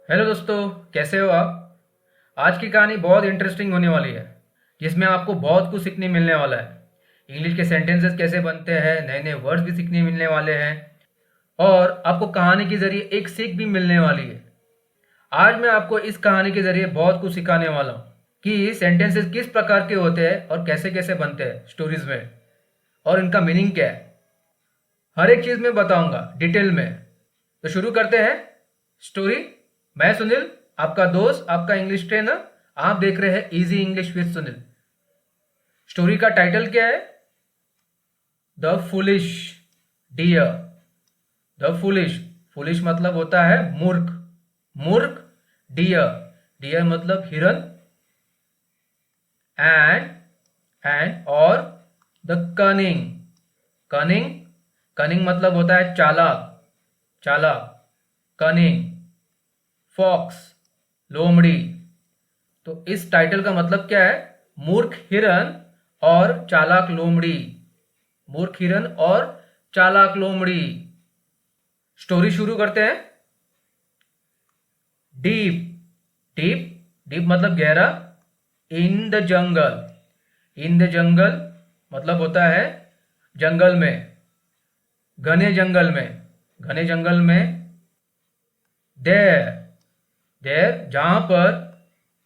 Hello दोस्तों, कैसे हो आप। आज की कहानी बहुत इंटरेस्टिंग होने वाली है, जिसमें आपको बहुत कुछ सीखने मिलने वाला है। इंग्लिश के सेंटेंसेस कैसे बनते हैं, नए नए वर्ड्स भी सीखने मिलने वाले हैं और आपको कहानी के जरिए एक सीख भी मिलने वाली है। आज मैं आपको इस कहानी के जरिए बहुत कुछ सिखाने वाला हूँ कि सेंटेंसेस किस प्रकार के होते हैं और कैसे कैसे बनते हैं स्टोरीज में, और इनका मीनिंग क्या है। हर एक चीज़ मैं बताऊंगा डिटेल में। तो शुरू करते हैं स्टोरी। मैं सुनील, आपका दोस्त, आपका इंग्लिश ट्रेनर। आप देख रहे हैं easy English with Sunil. Story का टाइटल क्या है? The foolish deer. The foolish, foolish मतलब होता है मूर्ख। मूर्ख। डियर, डियर मतलब हिरन। एंड और द कनिंग। कनिंग, कनिंग मतलब होता है चालाक। चालाक, कनिंग। फॉक्स, लोमड़ी। तो इस टाइटल का मतलब क्या है? मूर्ख हिरन और चालाक लोमड़ी। मूर्ख हिरन और चालाक लोमड़ी। स्टोरी शुरू करते हैं। डीप, डीप, डीप मतलब गहरा। In the jungle, in the jungle मतलब होता है जंगल में, घने जंगल में, घने जंगल में। देर, देर जहां पर।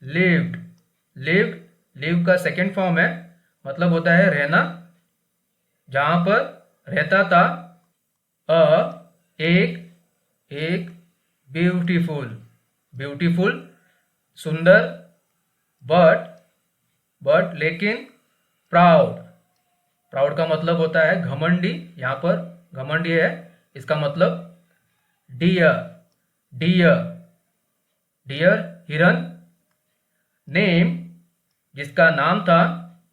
लिव्ड, लिव्ड, लिव का सेकेंड फॉर्म है, मतलब होता है रहना, जहां पर रहता था। अ, एक, एक। ब्यूटीफुल, ब्यूटीफुल सुंदर। बट, बट लेकिन। प्राउड, प्राउड का मतलब होता है घमंडी। यहां पर घमंडी है, इसका मतलब डियर। डियर, डियर हिरन। नेम, जिसका नाम था।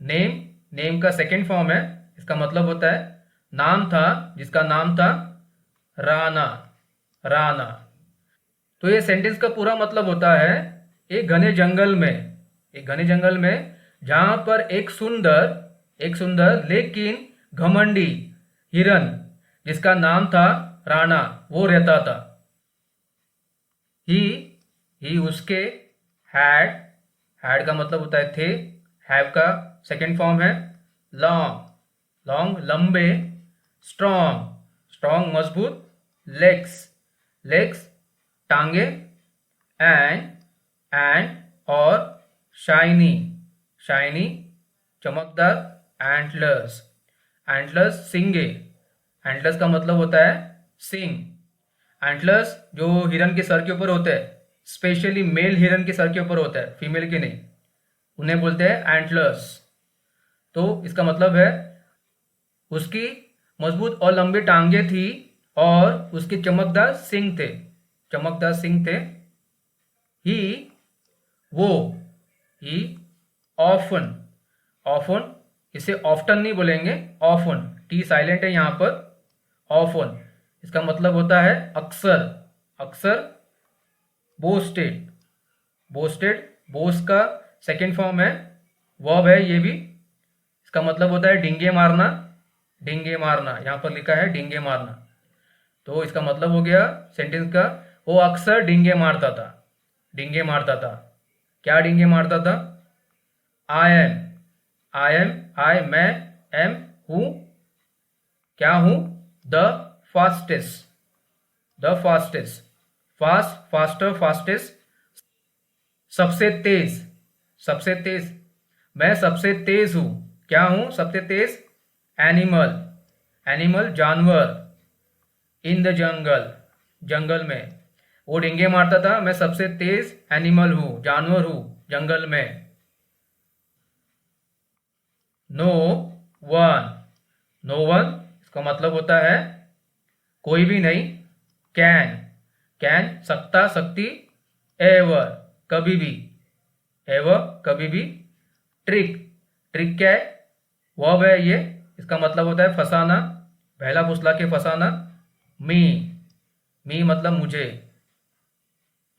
नेम, नेम का सेकेंड फॉर्म है, इसका मतलब होता है नाम था, जिसका नाम था राना। राना। तो ये सेंटेंस का पूरा मतलब होता है एक घने जंगल में, एक घने जंगल में जहां पर एक सुंदर लेकिन घमंडी हिरन, जिसका नाम था राणा, वो रहता था। ही, ही उसके। हैड, हैड का मतलब होता है थे। हैव का सेकेंड फॉर्म है लॉन्ग, लॉन्ग लंबे। स्ट्रॉन्ग, स्ट्रॉन्ग मजबूत। लेग्स, लेग्स टांगे। एंड, और शाइनी, शाइनी चमकदार। एंटलर्स, एंटलर्स सिंगे। एंटलर्स का मतलब होता है सिंग। एंटलर्स जो हिरन के सर के ऊपर होते हैं, स्पेशली मेल हिरन के सर के ऊपर होता है, फीमेल के नहीं, उन्हें बोलते हैं एंटलर्स। तो इसका मतलब है उसकी मजबूत और लंबी टांगे थी और उसके चमकदार सिंग थे, चमकदार सिंग थे। ही, वो। ही ऑफन, ऑफन, इसे ऑफ्टन नहीं बोलेंगे, ऑफन, टी साइलेंट है यहां पर। ऑफन, इसका मतलब होता है अक्सर, अक्सर। बोस्टेड, बोस्टेड, बोस का सेकेंड फॉर्म है, वर्ब है ये भी। इसका मतलब होता है डिंगे मारना। डिंगे मारना, यहां पर लिखा है डिंगे मारना। तो इसका मतलब हो गया सेंटेंस का, वो अक्सर डिंगे मारता था। डिंगे मारता था। क्या डिंगे मारता था? आई एम, आई एम, आई मैं, एम हूं, क्या हूं? The fastest, the fastest. Fast, faster, fastest, सबसे तेज, सबसे तेज। मैं सबसे तेज हूं, क्या हूं? सबसे तेज। एनिमल, एनिमल जानवर। इन द जंगल, जंगल में। वो डिंगे मारता था, मैं सबसे तेज एनिमल हूं, जानवर हूं जंगल में। नो वन, नो वन, इसका मतलब होता है कोई भी नहीं। कैन, कैन सकता, शक्ति। एवर, कभी भी, एवर कभी भी। ट्रिक, ट्रिक क्या है? वर्ब है ये, इसका मतलब होता है फंसाना, बहला फुसला के फंसाना। मी, मी मतलब मुझे।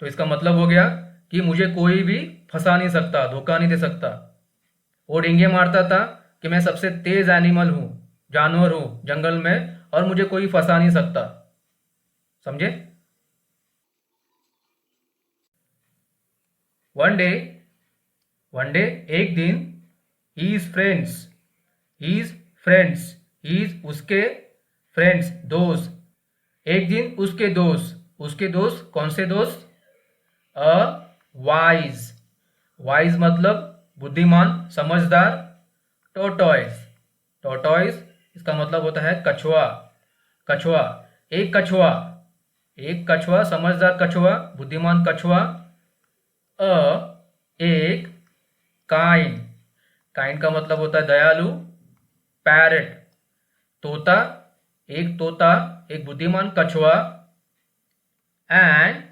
तो इसका मतलब हो गया कि मुझे कोई भी फंसा नहीं सकता, धोखा नहीं दे सकता। वो डिंगे मारता था कि मैं सबसे तेज एनिमल हूं, जानवर हूं जंगल में, और मुझे कोई फंसा नहीं सकता। समझे? वन डे, वन डे एक दिन, his friends, his friends, his उसके, फ्रेंड्स दोस्त, एक दिन उसके दोस्त कौन से दोस्त? अ वाइज, वाइज मतलब बुद्धिमान, समझदार। टोटॉइस, टोटॉइस इसका मतलब होता है कछुआ, कछुआ, एक कछुआ, एक कछुआ, समझदार कछुआ, बुद्धिमान कछुआ। अ एक, काइंड, काइंड का मतलब होता है दयालु। पैरट, तोता, एक तोता, एक बुद्धिमान कछुआ। एंड,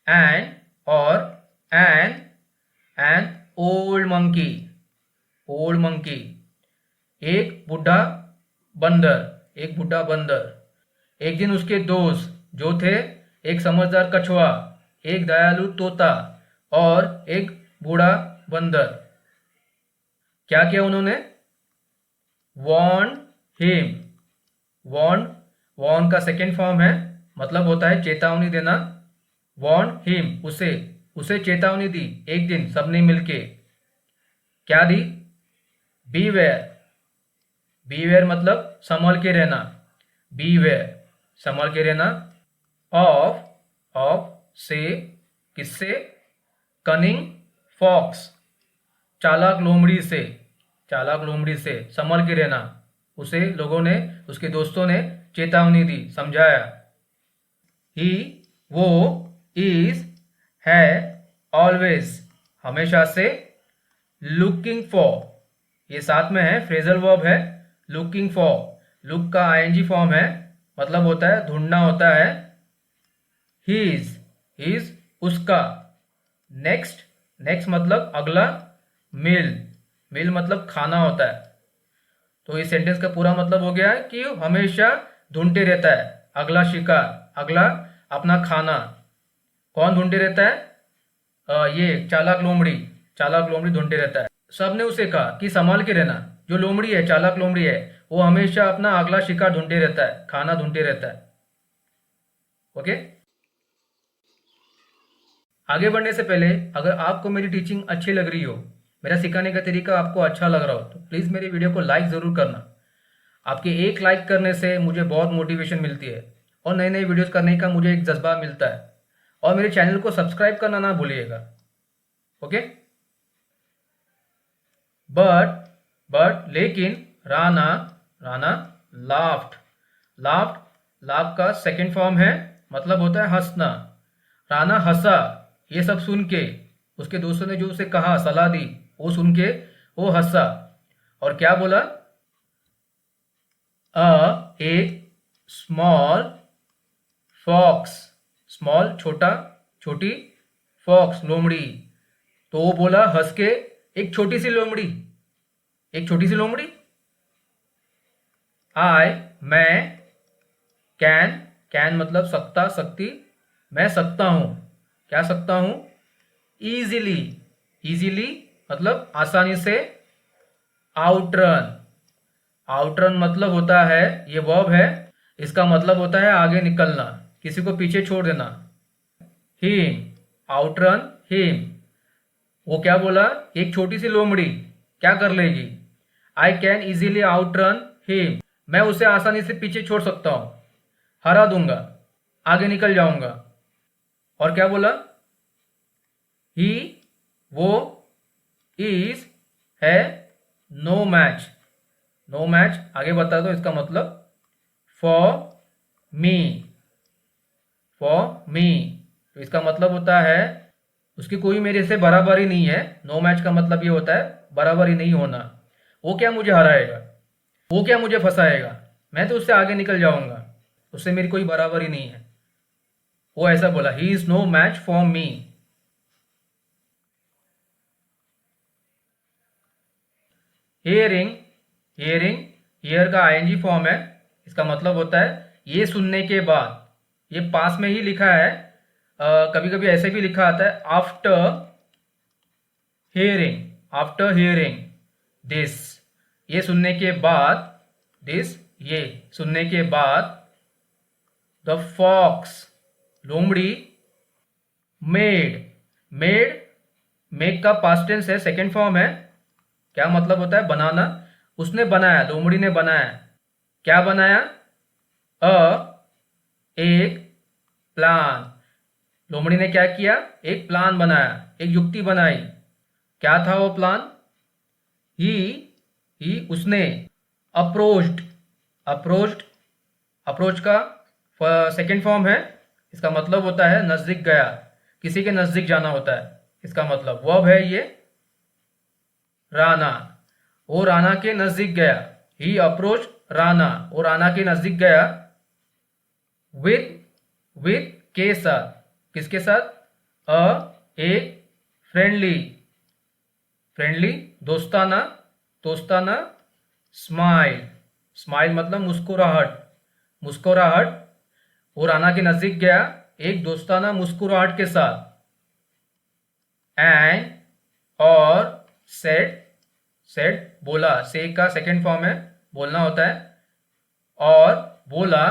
एंड और an old monkey, old monkey, एक बुढ़ा बंदर, एक बुढ़ा बंदर। एक दिन उसके दोस्त जो थे, एक समझदार कछुआ, एक दयालु तोता और एक बूढ़ा बंदर। क्या किया उन्होंने? वॉर्न हिम, वॉर्न, वॉर्न का सेकेंड फॉर्म है, मतलब होता है चेतावनी देना। वॉर्न हिम, उसे, उसे चेतावनी दी। एक दिन सबने मिलके क्या दी? बीवेयर, बीवेयर मतलब संभल के रहना, बीवेयर संभल के रहना। ऑफ, ऑफ से, किससे? कनिंग फॉक्स, चालाक लोमड़ी से, चालाक लोमड़ी से संभल के रहना। उसे लोगों ने, उसके दोस्तों ने चेतावनी दी, समझाया। ही, वो, इज, है, ऑलवेज हमेशा से। लुकिंग फॉर, ये साथ में है, फ्रेजल वर्ब है। लुकिंग फॉर, लुक का आईएनजी फॉर्म है, मतलब होता है ढूंढना होता है। हीज, हीज उसका। नेक्स्ट, नेक्स्ट मतलब अगला। मील, मील मतलब खाना होता है। तो इस सेंटेंस का पूरा मतलब हो गया है कि हमेशा ढूंढते रहता है अगला शिकार, अगला अपना खाना। कौन ढूंढते रहता है? ये चालाक लोमड़ी, चालाक लोमड़ी ढूंढते रहता है। सबने उसे कहा कि संभाल के रहना, जो लोमड़ी है, चालाक लोमड़ी है, वो हमेशा अपना अगला शिकार ढूंढते रहता है, खाना ढूंढते रहता है। ओके, आगे बढ़ने से पहले अगर आपको मेरी टीचिंग अच्छी लग रही हो, मेरा सिखाने का तरीका आपको अच्छा लग रहा हो, तो प्लीज़ मेरी वीडियो को लाइक ज़रूर करना। आपके एक लाइक करने से मुझे बहुत मोटिवेशन मिलती है और नई नई वीडियोस करने का मुझे एक जज्बा मिलता है। और मेरे चैनल को सब्सक्राइब करना ना भूलिएगा। ओके, बट लेकिन Rana, Rana laughed, laughed, laugh का सेकेंड फॉर्म है, मतलब होता है हंसना। राना हंसा, ये सब सुन के, उसके दोस्तों ने जो उसे कहा, सलाह दी, वो सुन के वो हंसा। और क्या बोला? एक स्मॉल फॉक्स, स्मॉल छोटा, छोटी, फॉक्स लोमड़ी। तो वो बोला हंस के, एक छोटी सी लोमड़ी, एक छोटी सी लोमड़ी। आई, मैं, कैन, कैन मतलब सकता, शक्ति, मैं सकता हूं, क्या सकता हूं? इजीली, इजीली मतलब आसानी से। आउटरन, आउटरन मतलब होता है, ये वर्ब है, इसका मतलब होता है आगे निकलना, किसी को पीछे छोड़ देना। हिम, आउटरन हिम, वो क्या बोला? एक छोटी सी लोमड़ी क्या कर लेगी? I can easily outrun him, मैं उसे आसानी से पीछे छोड़ सकता हूं, हरा दूंगा, आगे निकल जाऊंगा। और क्या बोला? ही, वो, इज, है, नो मैच, नो मैच आगे बता दो इसका मतलब फॉर मी, फॉर मी। तो इसका मतलब होता है उसकी कोई मेरे से बराबरी नहीं है। नो मैच का मतलब ये होता है बराबरी नहीं होना। वो क्या मुझे हराएगा, वो क्या मुझे फंसाएगा, मैं तो उससे आगे निकल जाऊंगा, उससे मेरी कोई बराबरी नहीं है। वो ऐसा बोला, he is no match for me. Hearing, hearing, hear का आईएनजी फॉर्म है, इसका मतलब होता है ये सुनने के बाद। ये पास में ही लिखा है, कभी कभी ऐसे भी लिखा आता है after hearing, after hearing this, ये सुनने के बाद, दिस ये सुनने के बाद। द फॉक्स, लोमड़ी, मेड, मेड मेक का पास्ट टेंस है, सेकेंड फॉर्म है। क्या मतलब होता है? बनाना। उसने बनाया, लोमड़ी ने बनाया। क्या बनाया? एक प्लान। लोमड़ी ने क्या किया? एक प्लान बनाया, एक युक्ति बनाई। क्या था वो प्लान? ही उसने अप्रोच्ड। अप्रोच्ड, अप्रोच का सेकेंड फॉर्म है। इसका मतलब होता है नजदीक गया, किसी के नजदीक जाना होता है। इसका मतलब वर्ब है ये राना। वो राना के नजदीक गया। ही अप्रोच राना, वो राना के नजदीक गया। विथ विथ के साथ। किसके साथ? एक फ्रेंडली, फ्रेंडली दोस्ताना, दोस्ताना स्माइल। स्माइल मतलब मुस्कुराहट, मुस्कुराहट। वो राना के नजदीक गया एक दोस्ताना मुस्कुराहट के साथ। एंड और सेड, सेड बोला। से का सेकेंड फॉर्म है, बोलना होता है। और बोला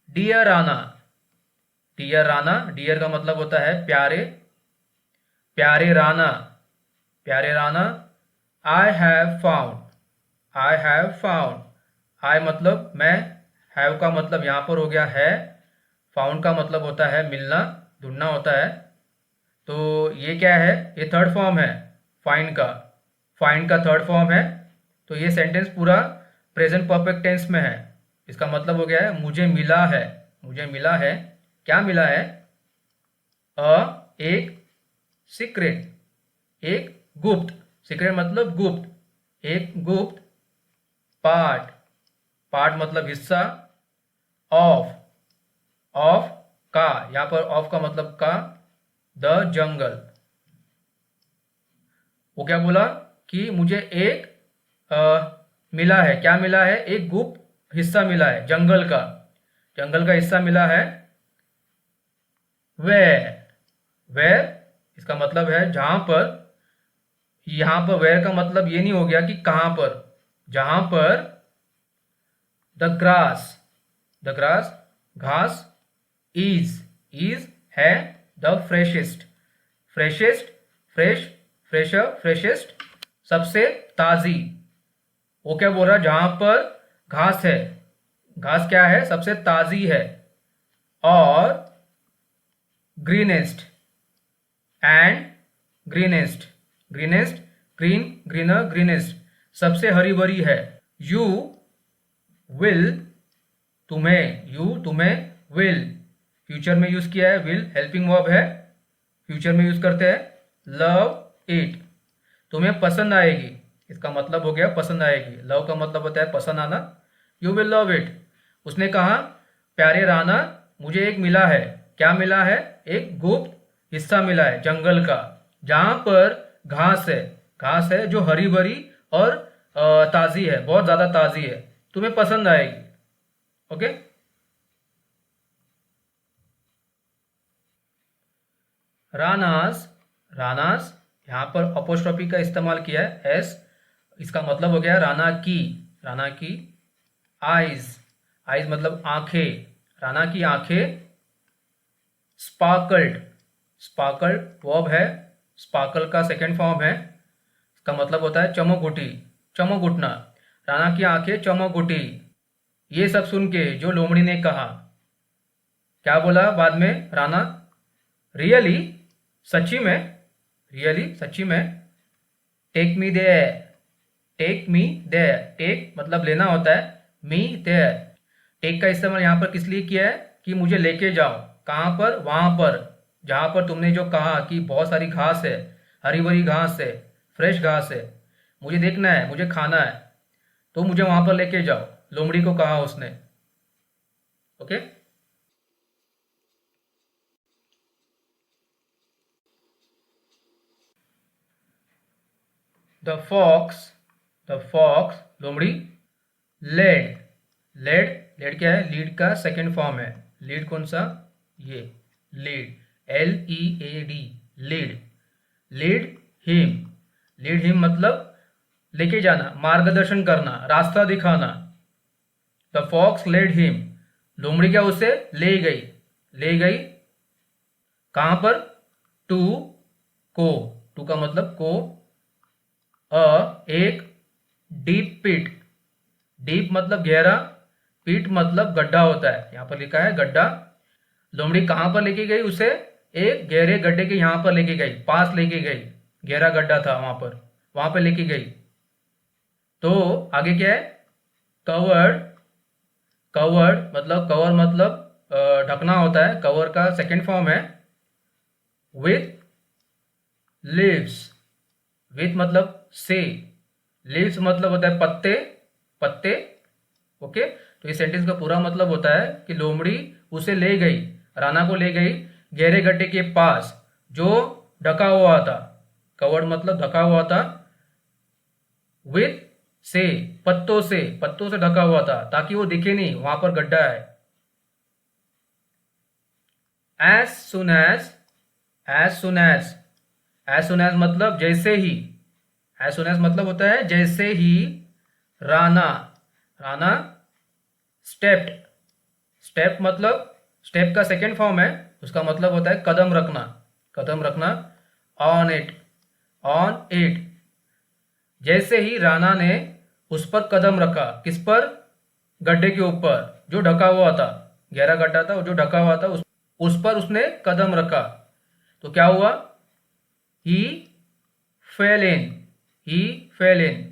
dear Rana. Dear Rana, dear का मतलब होता है प्यारे, प्यारे राना, प्यारे Rana. I have found, I have found. I मतलब मैं, हैव का मतलब यहां पर हो गया है, फाउंड का मतलब होता है मिलना, ढूंढना होता है। तो ये क्या है? ये थर्ड फॉर्म है फाइंड का। फाइंड का थर्ड फॉर्म है। तो ये सेंटेंस पूरा प्रेजेंट परफेक्ट टेंस में है। इसका मतलब हो गया है मुझे मिला है, मुझे मिला है। क्या मिला है? एक सीक्रेट, एक गुप्त। सीक्रेट मतलब गुप्त। एक गुप्त पार्ट, पार्ट मतलब हिस्सा। ऑफ, ऑफ का, यहां पर ऑफ का मतलब का। The jungle. वो क्या बोला कि मुझे एक मिला है। क्या मिला है? एक गुप्त हिस्सा मिला है जंगल का, जंगल का हिस्सा मिला है। वेयर, वेयर इसका मतलब है जहां पर। यहां पर वेयर का मतलब ये नहीं हो गया कि कहां पर, जहां पर। द ग्रास, द ग्रास घास। इज है the freshest, freshest fresh, fresher freshest सबसे ताजी। वो क्या बोल रहा है? जहां पर घास है, घास क्या है? सबसे ताजी है। और greenest, and greenest, greenest green, greener, greenest सबसे हरी भरी है। यू विल तुम्हें, यू तुम्हें, विल फ्यूचर में यूज किया है। विल हेल्पिंग वर्ब है, फ्यूचर में यूज करते हैं। लव इट तुम्हें पसंद आएगी। इसका मतलब हो गया पसंद आएगी। लव का मतलब होता है पसंद आना। You will love it. उसने कहा प्यारे राना मुझे एक मिला है। क्या मिला है? एक गुप्त हिस्सा मिला है जंगल का, जहां पर घास है, घास है जो हरी भरी और ताजी है, बहुत ज्यादा ताजी है। तुम्हें पसंद आएगी। ओके। रानास, रानास यहां पर अपोस्ट्रोफी का इस्तेमाल किया है, एस। इसका मतलब हो गया राना की, राना की। आईज, आईज मतलब आंखें। राना की आंखें स्पार्कल्ड, स्पार्कल्ड वर्ब है, स्पार्कल का सेकेंड फॉर्म है। इसका मतलब होता है चमक उठी, चमक उठना। राना की आंखें चमक उठी। ये सब सुन के जो लोमड़ी ने कहा, क्या बोला बाद में राना? रियली, सच्ची में, रियली सच्ची में। Take me there, take me there. Take मतलब लेना होता है, मी देयर। टेक का इस्तेमाल यहाँ पर किस लिए किया है? कि मुझे लेके जाओ। कहाँ पर? वहां पर जहां पर तुमने जो कहा कि बहुत सारी घास है, हरी भरी घास है, फ्रेश घास है, मुझे देखना है, मुझे खाना है, तो मुझे वहां पर लेके जाओ। लोमड़ी को कहा उसने। Okay. The fox, the fox लोमड़ी। लेड, लेड, लेड क्या है? लीड का सेकेंड फॉर्म है। लीड कौन सा? ये lead, LEAD, lead. Lead him, lead him मतलब लेके जाना, मार्गदर्शन करना, रास्ता दिखाना। The fox led him. लोमड़ी क्या उसे ले गई, ले गई। कहां पर? टू को, टू का मतलब को, एक डीप पिट, डीप मतलब गहरा, पिट मतलब गड्ढा होता है, यहाँ पर लिखा है गड्ढा। लोमड़ी कहाँ पर लेके गई उसे? एक गहरे गड्ढे के यहाँ पर लेके गई, पास लेके गई, गहरा गड्ढा था वहां पर लेके गई। तो आगे क्या है? कवर्ड, कवर्ड मतलब, कवर मतलब ढकना होता है, कवर का सेकेंड फॉर्म है विथ लीव्स, विथ मतलब से, लीव्स मतलब होता है पत्ते, पत्ते। ओके, तो इस सेंटेंस का पूरा मतलब होता है कि लोमड़ी उसे ले गई, राणा को ले गई गहरे गड्ढे के पास जो ढका हुआ था, कवर्ड मतलब ढका हुआ था, विथ से पत्तों से, पत्तों से ढका हुआ था ताकि वो दिखे नहीं वहां पर गड्ढा है। As soon as, as soon as, as soon as मतलब जैसे ही, एज सुन एज मतलब होता है जैसे ही राणा, राणा स्टेप्ड, स्टेप मतलब स्टेप का सेकेंड फॉर्म है, उसका मतलब होता है कदम रखना, कदम रखना, ऑन इट, ऑन इट, जैसे ही राणा ने उस पर कदम रखा, किस पर? गड्ढे के ऊपर जो ढका हुआ था, गहरा गड्ढा था जो ढका हुआ था, उस पर उसने कदम रखा, तो क्या हुआ? ही फेल इन, ही फेल इन,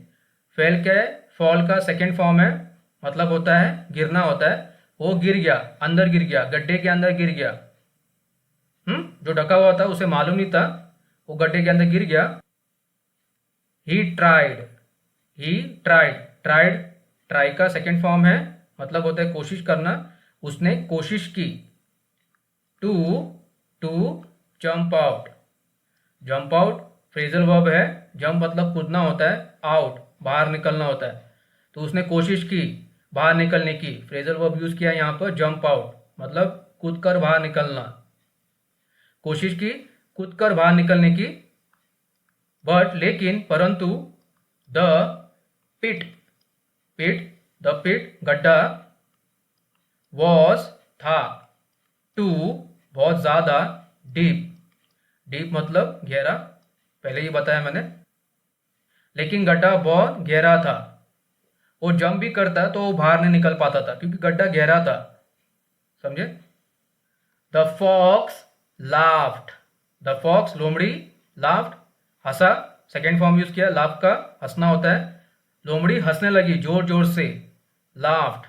फेल क्या है? फॉल का सेकेंड फॉर्म है, मतलब होता है गिरना होता है, वो गिर गया, अंदर गिर गया, गड्ढे के अंदर गिर गया। जो ढका हुआ था उसे मालूम नहीं था, वो गड्ढे के अंदर गिर गया। He tried, he tried, tried try का सेकेंड फॉर्म है, मतलब होता है कोशिश करना, उसने कोशिश की। To, to jump out, jump out phrasal verb है, जंप मतलब कूदना होता है, आउट बाहर निकलना होता है, तो उसने कोशिश की बाहर निकलने की, फ्रेजल वर्ब यूज किया यहाँ पर जंप आउट मतलब कूद कर बाहर निकलना, कोशिश की कूद कर बाहर निकलने की। बट लेकिन परंतु, the pit, pit the pit गड्ढा, वॉज था, टू बहुत ज्यादा, डीप, डीप मतलब गहरा, पहले ही बताया मैंने, लेकिन गड्ढा बहुत गहरा था, वो जंप भी करता तो वो बाहर नहीं निकल पाता था क्योंकि गड्ढा गहरा था, समझे? The fox laughed, the fox लोमड़ी, लाफ्ड हंसा, सेकेंड फॉर्म यूज किया, लाफ का हंसना होता है, लोमड़ी हंसने लगी जोर जोर से, लाफ्ड।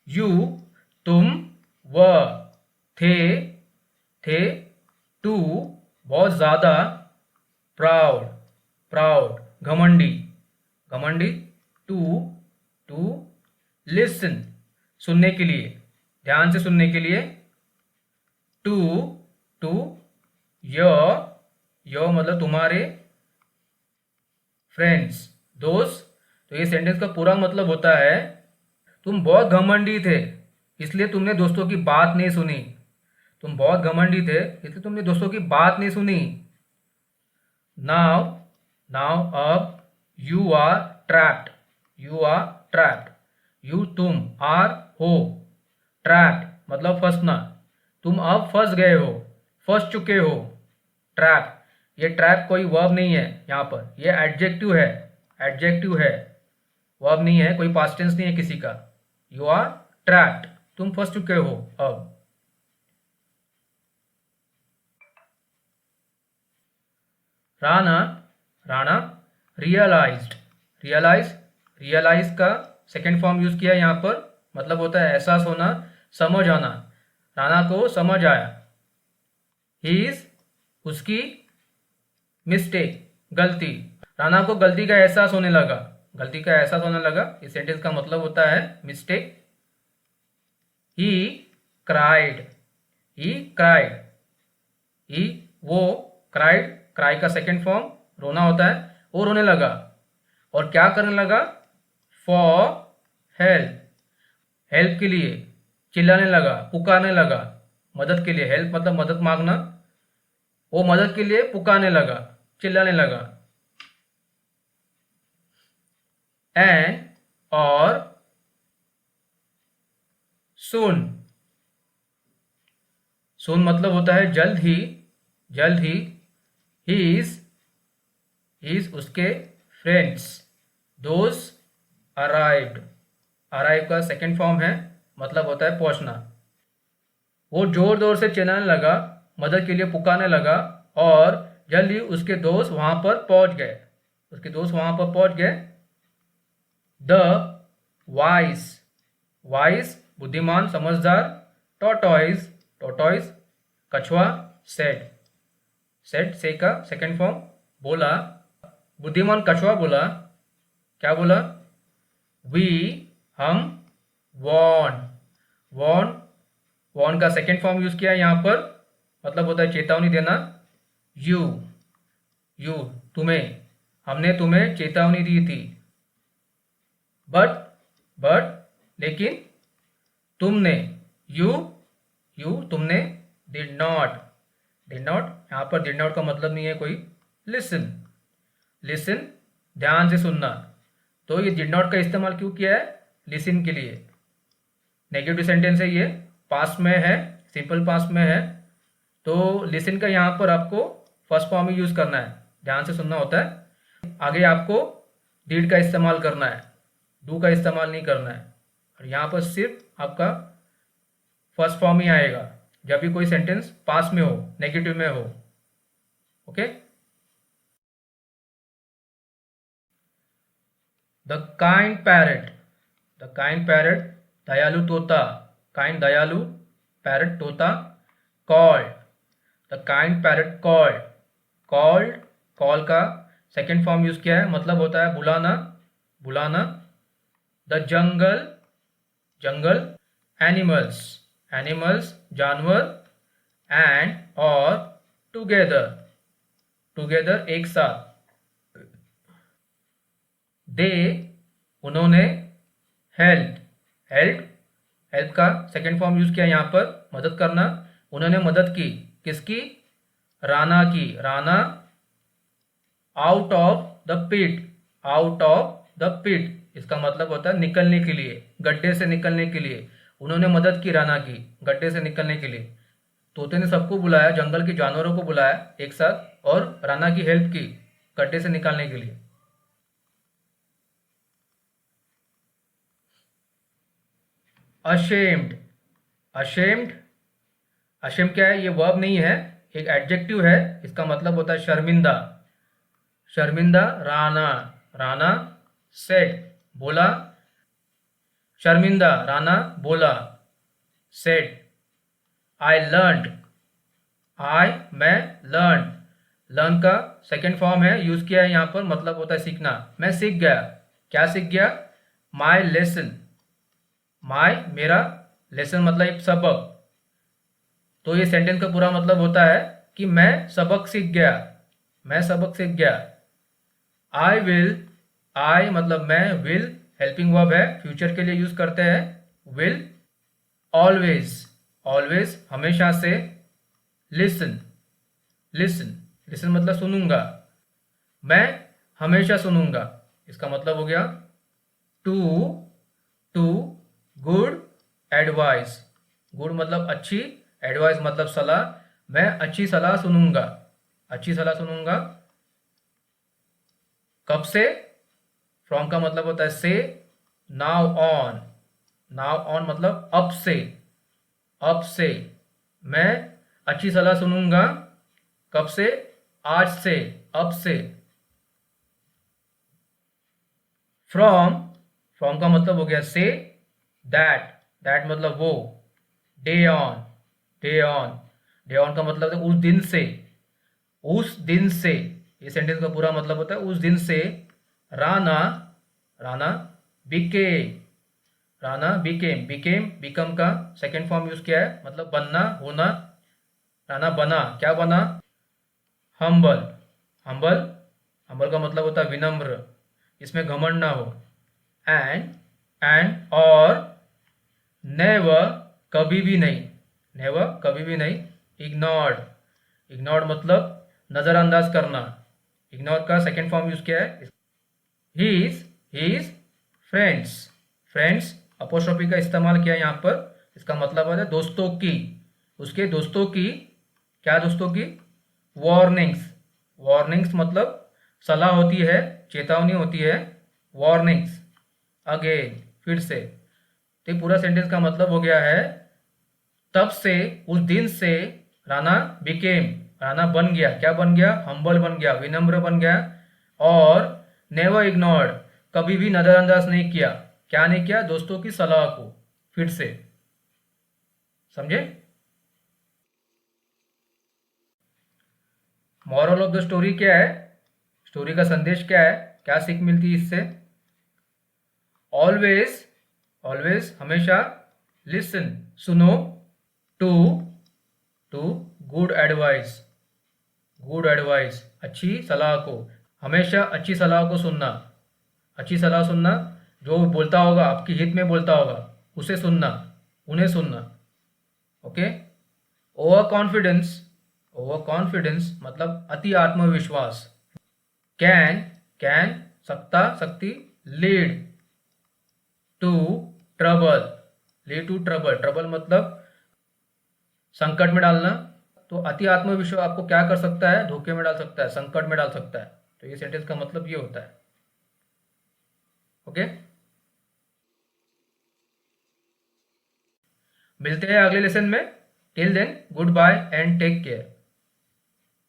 यू तुम, व थे, थे, टू बहुत ज्यादा, प्राउड, प्राउड घमंडी, घमंडी, टू, टू लिसन सुनने के लिए, ध्यान से सुनने के लिए, टू, टू यो मतलब तुम्हारे, फ्रेंड्स दोस्त। तो ये सेंटेंस का पूरा मतलब होता है तुम बहुत घमंडी थे इसलिए तुमने दोस्तों की बात नहीं सुनी, तुम बहुत घमंडी थे इसलिए तुमने दोस्तों की बात नहीं सुनी। नाउ, नाउ अब, you are trapped, you are trapped, you तुम, आर हो, ट्रैप्ड मतलब फंसना, तुम अब फंस गए हो, फंस चुके हो, ट्रैप। ये ट्रैप कोई वर्ब नहीं है यहाँ पर, ये एडजेक्टिव है, एडजेक्टिव है, वर्ब नहीं है, कोई पास्ट टेंस नहीं है किसी का। यू आर ट्रैप्ड, तुम फंस चुके हो अब। Rana, Rana realized, realize, realize का सेकेंड फॉर्म यूज किया यहाँ पर, मतलब होता है एहसास होना, समझ आना, राणा को समझ आया। ही इज उसकी, मिस्टेक गलती, राणा को गलती का एहसास होने लगा, गलती का एहसास होने लगा, इस सेंटेंस का मतलब होता है mistake. He cried, he cried, he वो, क्राइड क्राई का सेकेंड फॉर्म रोना होता है, वो रोने लगा और क्या करने लगा? फॉर हेल्प, हेल्प के लिए चिल्लाने लगा, पुकारने लगा, मदद के लिए, हेल्प मतलब मदद मांगना, वो मदद के लिए पुकारने लगा, चिल्लाने लगा। एंड और सुन, सुन मतलब होता है जल्द ही, जल्द ही, हीज उसके फ्रेंड्स, दोज अराइव्ड, अराइव का सेकेंड फॉर्म है, मतलब होता है पहुंचना। वो जोर जोर से चिल्लाने लगा, मदद के लिए पुकारने लगा, और जल्दी उसके दोस्त वहां पर पहुंच गए, उसके दोस्त वहां पर पहुंच गए। द वाइस, वाइस बुद्धिमान समझदार, टॉर्टोइज, टॉर्टोइज कछुआ, सेड, सेड से का सेकेंड फॉर्म बोला, बुद्धिमान कछुआ बोला, क्या बोला? वी हम, वॉन, वॉन, वॉन का सेकेंड फॉर्म यूज किया है यहाँ पर, मतलब होता है चेतावनी देना। यू, यू तुम्हें, हमने तुम्हें चेतावनी दी थी। बट, बट लेकिन, तुमने, यू, यू तुमने, डिड नॉट, डिड नॉट, यहाँ पर डिड नॉट का मतलब नहीं है कोई, लिसन, लिसन ध्यान से सुनना। तो ये डिड नॉट का इस्तेमाल क्यों किया है? लिसन के लिए। नेगेटिव सेंटेंस है ये, पास्ट में है, सिंपल पास्ट में है, तो लिसन का यहाँ पर आपको फर्स्ट फॉर्म में यूज करना है, ध्यान से सुनना होता है। आगे आपको डिड का इस्तेमाल करना है, डू का इस्तेमाल नहीं करना है। और यहाँ पर सिर्फ आपका फर्स्ट फॉर्म ही आएगा जब भी कोई सेंटेंस पास्ट में हो, नेगेटिव में हो। Okay. The kind parrot, the kind parrot दयालु तोता, काइंड दयालु, पैरट तोता, called, the kind parrot called, called, call का सेकेंड फॉर्म यूज किया है, मतलब होता है बुलाना, बुलाना। The jungle, jungle, animals, animals जानवर, एंड और टुगेदर, टुगेदर एक साथ। दे उन्होंने, हेल्प, हेल्प, हेल्प का सेकेंड फॉर्म यूज किया यहाँ पर, मदद करना। उन्होंने मदद की, किसकी? राना की, Rana. Out of the pit, out of the pit इसका मतलब होता है निकलने के लिए, गड्ढे से निकलने के लिए। उन्होंने मदद की राना की गड्ढे से निकलने के लिए। तोते ने सबको बुलाया, जंगल के जानवरों को बुलाया एक साथ, और राना की हेल्प की गड्ढे से निकालने के लिए। अशेम्ड, अशेम्ड, अशेम क्या है? ये वर्ब नहीं है, एक एडजेक्टिव है, इसका मतलब होता है शर्मिंदा, शर्मिंदा। राना, राना सेड बोला, शर्मिंदा राना बोला, सेड। आई लर्नड, आई मैं, लर्न, लर्न का सेकेंड फॉर्म है, यूज किया है यहाँ पर, मतलब होता है सीखना। मैं सीख गया, क्या सीख गया? माई लेसन, माई मेरा, लेसन मतलब एक सबक। तो ये सेंटेंस का पूरा मतलब होता है कि मैं सबक सीख गया, मैं सबक सीख गया। आई विल, आई मतलब मैं, विल हेल्पिंग वर्ब है, फ्यूचर के लिए यूज करते हैं विल। ऑलवेज, ऑलवेज हमेशा से। लिसन, लिसन, लिसन मतलब सुनूंगा, मैं हमेशा सुनूंगा, इसका मतलब हो गया to, to good advice, good मतलब अच्छी, एडवाइस मतलब सलाह, मैं अच्छी सलाह सुनूंगा, अच्छी सलाह सुनूंगा। कब से? फ्रॉम का मतलब होता है से। नाउ ऑन, नाउ ऑन मतलब अब से, अब से मैं अच्छी सलाह सुनूंगा। कब से? आज से, अब से। फ्रॉम, फ्रॉम का मतलब हो गया से। दैट, दैट मतलब वो। Day on, day on, day on का मतलब है उस दिन से, उस दिन से। ये सेंटेंस का पूरा मतलब होता है उस दिन से। Rana, Rana became, Rana became, became become का सेकेंड फॉर्म यूज किया है, मतलब बनना, होना। राना बना, क्या बना? हम्बल, हम्बल, हम्बल का मतलब होता है विनम्र, इसमें घमंड ना हो। एंड और नेवर कभी भी नहीं, नेवर कभी भी नहीं। इग्नोर्ड, इग्नोर्ड मतलब नजरअंदाज करना, इग्नोर का सेकेंड फॉर्म यूज किया है। हीज फ्रेंड्स, फ्रेंड्स अपोस्ट्रोफी का इस्तेमाल किया यहाँ पर, इसका मतलब है दोस्तों की, उसके दोस्तों की, क्या दोस्तों की? वार्निंग्स, वार्निंग्स मतलब सलाह होती है, चेतावनी होती है। वार्निंग्स, अगेन, फिर से। तो ये पूरा सेंटेंस का मतलब हो गया है, तब से, उस दिन से राणा बिकेम, राणा बन गया, क्या बन गया, हम्बल बन गया, विनम्र बन गया, और नेवर इग्नोर्ड, कभी भी नजरअंदाज नहीं किया, क्या नहीं किया, दोस्तों की सलाह को। फिर से, समझे? मॉरल ऑफ द स्टोरी क्या है? स्टोरी का संदेश क्या है, क्या सीख मिलती है इससे? ऑलवेज, ऑलवेज, हमेशा, लिसन, सुनो, to, to good advice, good advice, अच्छी सलाह को, हमेशा अच्छी सलाह को सुनना, अच्छी सलाह सुनना, जो बोलता होगा आपकी हित में बोलता होगा उसे सुनना, उन्हें सुनना। Okay. Over confidence, over confidence मतलब अति आत्मविश्वास। कैन, कैन सकता, सकती, lead to trouble, lead to trouble, trouble मतलब संकट में डालना। तो अति आत्मविश्वास आपको क्या कर सकता है, धोखे में डाल सकता है, संकट में डाल सकता है। तो ये सेंटेंस का मतलब ये होता है। ओके, मिलते हैं अगले लेसन में। Till then, goodbye and take care.